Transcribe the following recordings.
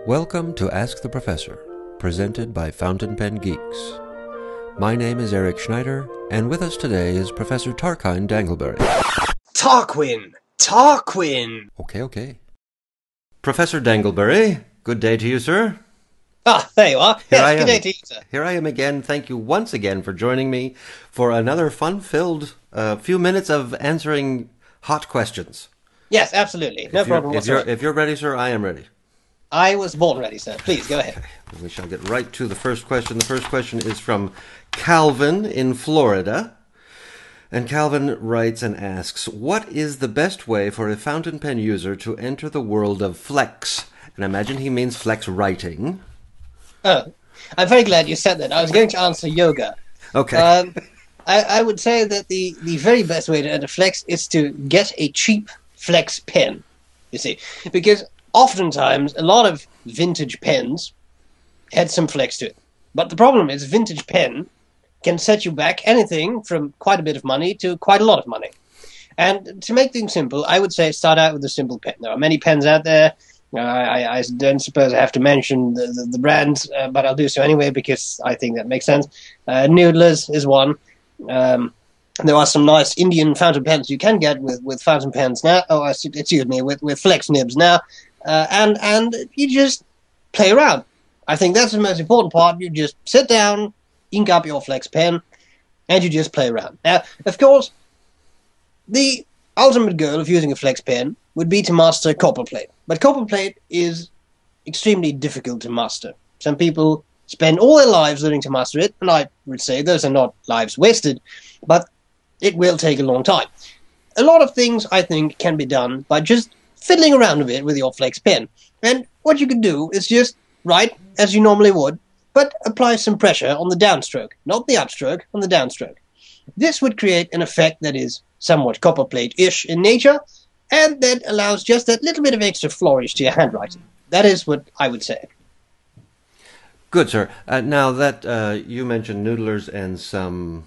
Welcome to Ask the Professor, presented by Fountain Pen Geeks. My name is Eric Schneider, and with us today is Professor Tarquin Danglebury. Tarquin! Tarquin! Okay. Professor Danglebury, good day to you, sir. Ah, there you are. Yes, good day to you, sir. Here I am again. Thank you once again for joining me for another fun-filled few minutes of answering hot questions. Yes, absolutely. No problem whatsoever. If you're ready, sir, I am ready. I was born ready, sir. Please, go ahead. Okay. We shall get right to the first question. The first question is from Calvin in Florida. And Calvin writes and asks, what is the best way for a fountain pen user to enter the world of flex? And I imagine he means flex writing. Oh, I'm very glad you said that. I was going to answer yoga. Okay. I would say that the very best way to enter flex is to get a cheap flex pen, you see. Because oftentimes, a lot of vintage pens had some flex to it. But the problem is, vintage pen can set you back anything from quite a bit of money to quite a lot of money. And to make things simple, I would say start out with a simple pen. There are many pens out there. I don't suppose I have to mention the brands, but I'll do so anyway because I think that makes sense. Noodlers is one. There are some nice Indian fountain pens you can get with fountain pens now. Oh, excuse me, with flex nibs now. And you just play around. I think that's the most important part. You just sit down, ink up your flex pen, and you just play around. Now, of course, the ultimate goal of using a flex pen would be to master copperplate. But copperplate is extremely difficult to master. Some people spend all their lives learning to master it, and I would say those are not lives wasted, but it will take a long time. A lot of things, I think, can be done by just fiddling around a bit with your flex pen. And what you can do is just write as you normally would, but apply some pressure on the downstroke, not the upstroke, on the downstroke. This would create an effect that is somewhat copperplate-ish in nature, and that allows just that little bit of extra flourish to your handwriting. That is what I would say. Good, sir. Now that you mentioned noodlers and some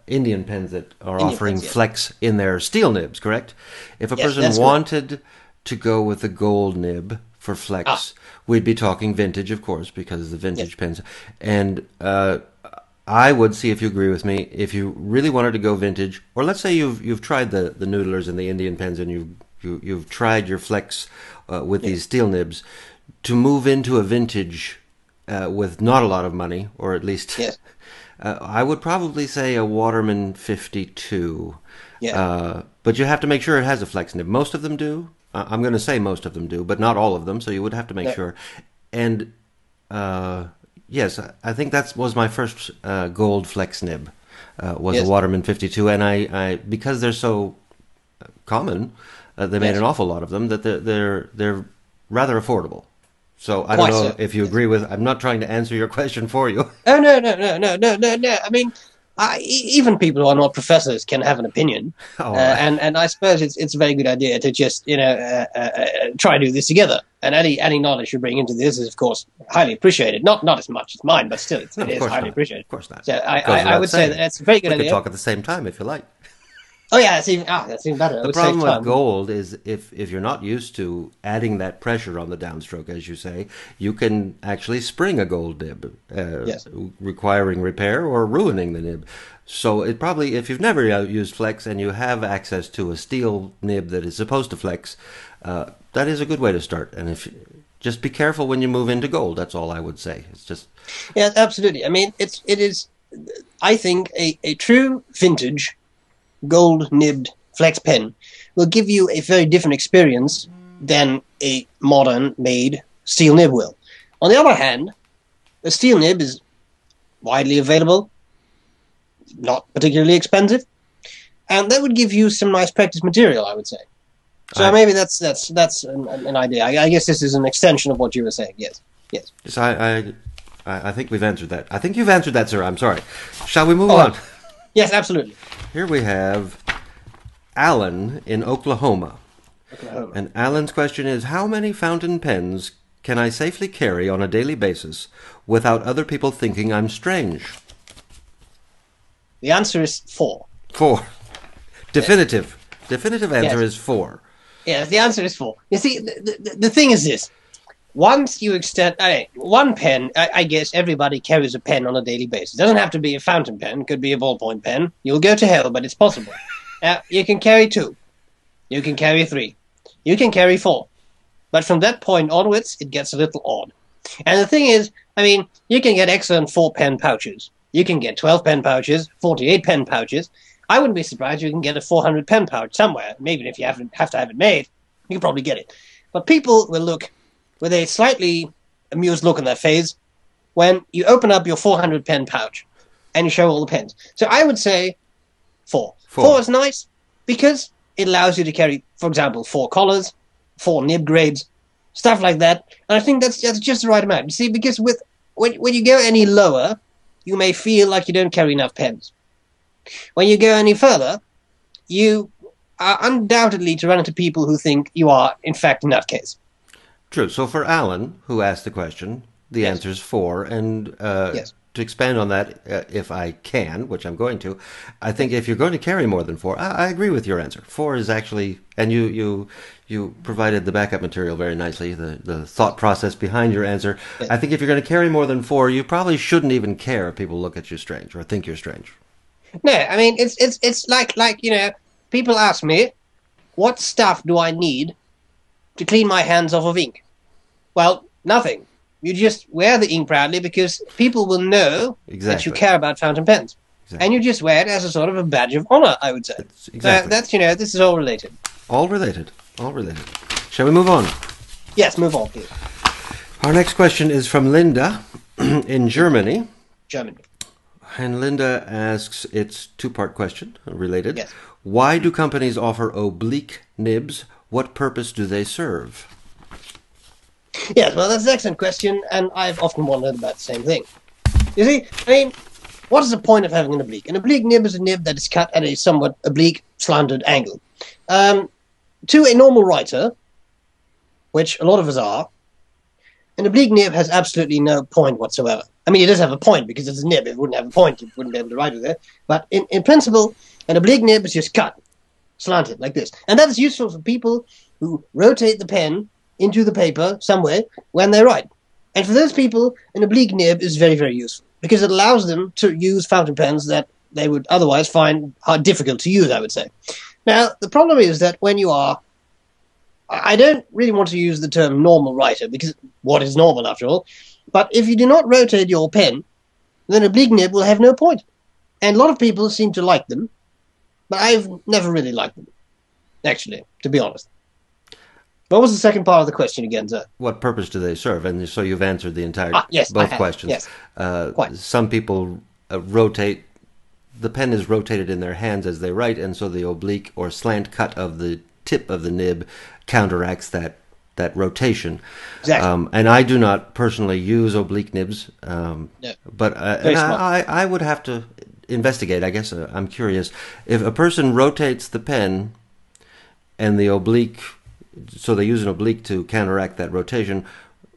Indian pens that are offering flex in their steel nibs, correct? If a person wanted to go with a gold nib for flex, we'd be talking vintage, of course, because the vintage pens. And I would see if you agree with me. If you really wanted to go vintage, or let's say you've tried the noodlers and the Indian pens, and you've tried your flex with these steel nibs, to move into a vintage with not a lot of money, or at least I would probably say a Waterman 52. But you have to make sure it has a flex nib. Most of them do. I'm going to say most of them do, but not all of them. So you would have to make sure. And yes, I think that was my first gold flex nib, was a Waterman 52, and I because they're so common, they made an awful lot of them that they're rather affordable. So I don't know if you agree with. I'm not trying to answer your question for you. Oh no. I mean, even people who are not professors can have an opinion, and I suppose it's a very good idea to just try to do this together. And any knowledge you bring into this is, of course, highly appreciated. Not as much as mine, but still, it is highly appreciated. Of course not. So I would say that that's a very good idea. We could talk at the same time if you like. Oh yeah, that's even better. The problem with gold is if you're not used to adding that pressure on the downstroke, as you say, you can actually spring a gold nib, requiring repair or ruining the nib. So it probably, if you've never used flex and you have access to a steel nib that is supposed to flex, that is a good way to start. And just be careful when you move into gold. That's all I would say. It's just absolutely. I mean, it is. I think a true vintage gold nibbed flex pen will give you a very different experience than a modern made steel nib will. On the other hand, a steel nib is widely available, not particularly expensive, and that would give you some nice practice material, I would say. So maybe that's an idea. I guess this is an extension of what you were saying. Yes. Yes, I think we've answered that. I think you've answered that, sir. I'm sorry. Shall we move on? Yes, absolutely. Here we have Alan in Oklahoma. And Alan's question is, how many fountain pens can I safely carry on a daily basis without other people thinking I'm strange? The answer is 4. 4. Definitive. Yes. Definitive answer is 4. Yes, the answer is 4. You see, the thing is this. Once you extend... one pen, I guess everybody carries a pen on a daily basis. It doesn't have to be a fountain pen. It could be a ballpoint pen. You'll go to hell, but it's possible. You can carry 2. You can carry 3. You can carry 4. But from that point onwards, it gets a little odd. And the thing is, I mean, you can get excellent 4-pen pouches. You can get 12-pen pouches, 48-pen pouches. I wouldn't be surprised you can get a 400-pen pouch somewhere. Maybe if you have to have it made, you can probably get it. But people will look with a slightly amused look on their face when you open up your 400-pen pouch and you show all the pens. So I would say 4. 4 is nice because it allows you to carry, for example, 4 collars, 4 nib grades, stuff like that. And I think that's just the right amount. You see, because when you go any lower, you may feel like you don't carry enough pens. When you go any further, you are undoubtedly to run into people who think you are, in fact, a nutcase. True. So for Alan, who asked the question, the answer is 4. And to expand on that, if I can, which I'm going to, I think if you're going to carry more than 4, I agree with your answer. 4 is actually, and you provided the backup material very nicely, the thought process behind your answer. Yes. I think if you're going to carry more than 4, you probably shouldn't even care if people look at you strange or think you're strange. No, I mean, it's like, you know, people ask me, what stuff do I need to clean my hands off of ink? Well, nothing. You just wear the ink proudly because people will know that you care about fountain pens. Exactly. And you just wear it as a sort of a badge of honor, I would say. Exactly. That's, you know, this is all related. All related. All related. Shall we move on? Yes, move on, please. Our next question is from Linda in Germany. Germany. And Linda asks, it's a 2-part question, related. Yes. Why do companies offer oblique nibs? What purpose do they serve? Yes, well, that's an excellent question, and I've often wondered about the same thing. You see, I mean, what is the point of having an oblique? An oblique nib is a nib that is cut at a somewhat oblique, slanted angle. To a normal writer, which a lot of us are, an oblique nib has absolutely no point whatsoever. I mean, it does have a point because it's a nib. If it wouldn't have a point, you wouldn't be able to write with it. But in principle, an oblique nib is just cut, slanted, like this. And that is useful for people who rotate the pen into the paper somewhere when they write. And for those people, an oblique nib is very, very useful because it allows them to use fountain pens that they would otherwise find hard difficult to use, I would say. Now, the problem is that when you are... I don't really want to use the term normal writer because what is normal after all? But if you do not rotate your pen, then an oblique nib will have no point. And a lot of people seem to like them, but I've never really liked them, actually, to be honest. What was the second part of the question again, sir? What purpose do they serve? And so you've answered the entire both questions. Yes, quite. Some people rotate. The pen is rotated in their hands as they write, and so the oblique or slant cut of the tip of the nib counteracts that rotation. Exactly. And I do not personally use oblique nibs, no. but I would have to investigate. I guess I'm curious if a person rotates the pen and the oblique. So they use an oblique to counteract that rotation.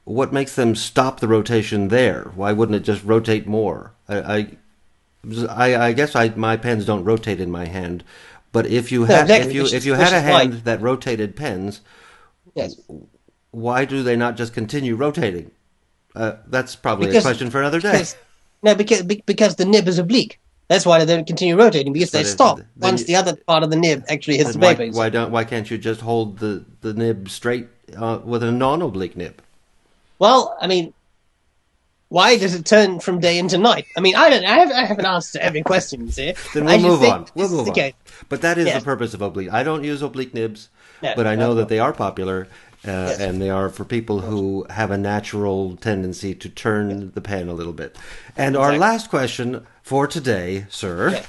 What makes them stop the rotation there? Why wouldn't it just rotate more? I guess my pens don't rotate in my hand, but if you had a hand that rotated pens, yes. Why do they not just continue rotating? That's probably a question for another day. Because the nib is oblique. That's why they don't continue rotating, because they stop once the other part of the nib actually hits the paper. Why can't you just hold the nib straight with a non-oblique nib? Well, I mean, why does it turn from day into night? I mean, I have an answer to every question, you see. Then we'll move on. But that is the purpose of oblique. I don't use oblique nibs, but I know that they are popular, and they are for people who have a natural tendency to turn the pen a little bit. And our last question for today, sir,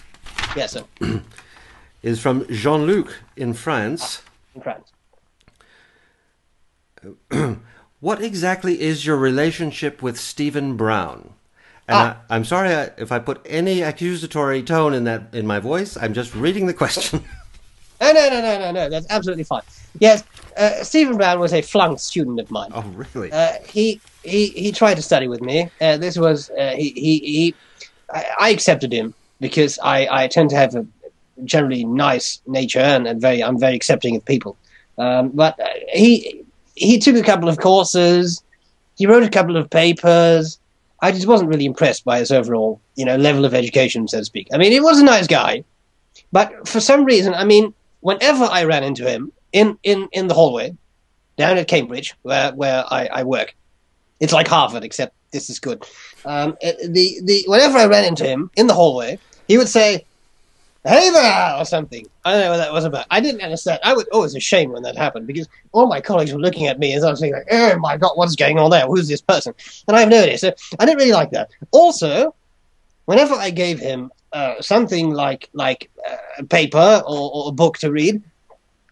yes, sir, is from Jean-Luc in France. In France. What exactly is your relationship with Stephen Brown? And I'm sorry if I put any accusatory tone in my voice. I'm just reading the question. No. That's absolutely fine. Yes, Stephen Brown was a flunked student of mine. Oh, really? He tried to study with me. This was I accepted him because I tend to have a generally nice nature and I'm very accepting of people. But he took a couple of courses, he wrote a couple of papers. I just wasn't really impressed by his overall, level of education, so to speak. I mean, he was a nice guy, but for some reason, I mean, whenever I ran into him in the hallway down at Cambridge, where I work, it's like Harvard, except this is good. Whenever I ran into him in the hallway, he would say, "Hey there," or something. I don't know what that was about. I didn't understand. I was always ashamed when that happened because all my colleagues were looking at me as I was thinking, like, "Oh my God, what's going on there? Who's this person?" And I have no idea. So I didn't really like that. Also, whenever I gave him something like a paper or a book to read,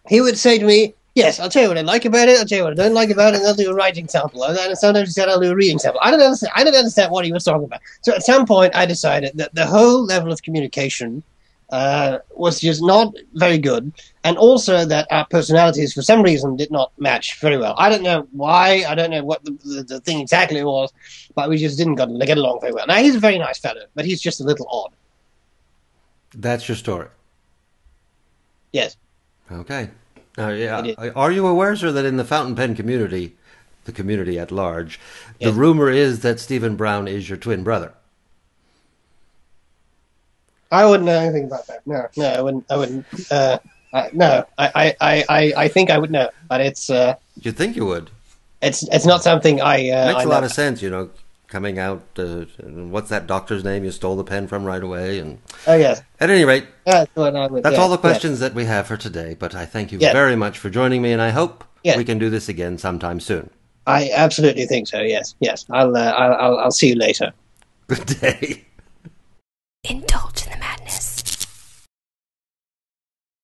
he would say to me, "Yes, I'll tell you what I like about it. I'll tell you what I don't like about it, and I'll do a writing sample. And sometimes he said I'll do a reading sample." I don't understand what he was talking about. So at some point, I decided that the whole level of communication was just not very good, and also that our personalities, for some reason, did not match very well. I don't know why. I don't know what the thing exactly was, but we just didn't get along very well. Now, he's a very nice fellow, but he's just a little odd. That's your story? Yes. Okay. Are you aware, sir, that in the fountain pen community, the community at large, the rumor is that Stephen Brown is your twin brother? I wouldn't know anything about that. No, I wouldn't. No, I think I would know, but it's. You'd think you would. It's not something I. Makes a lot of sense, coming out. What's that doctor's name you stole the pen from right away? And oh yes. At any rate, that's all the questions that we have for today. But I thank you very much for joining me, and I hope we can do this again sometime soon. I absolutely think so. Yes. I'll see you later. Good day.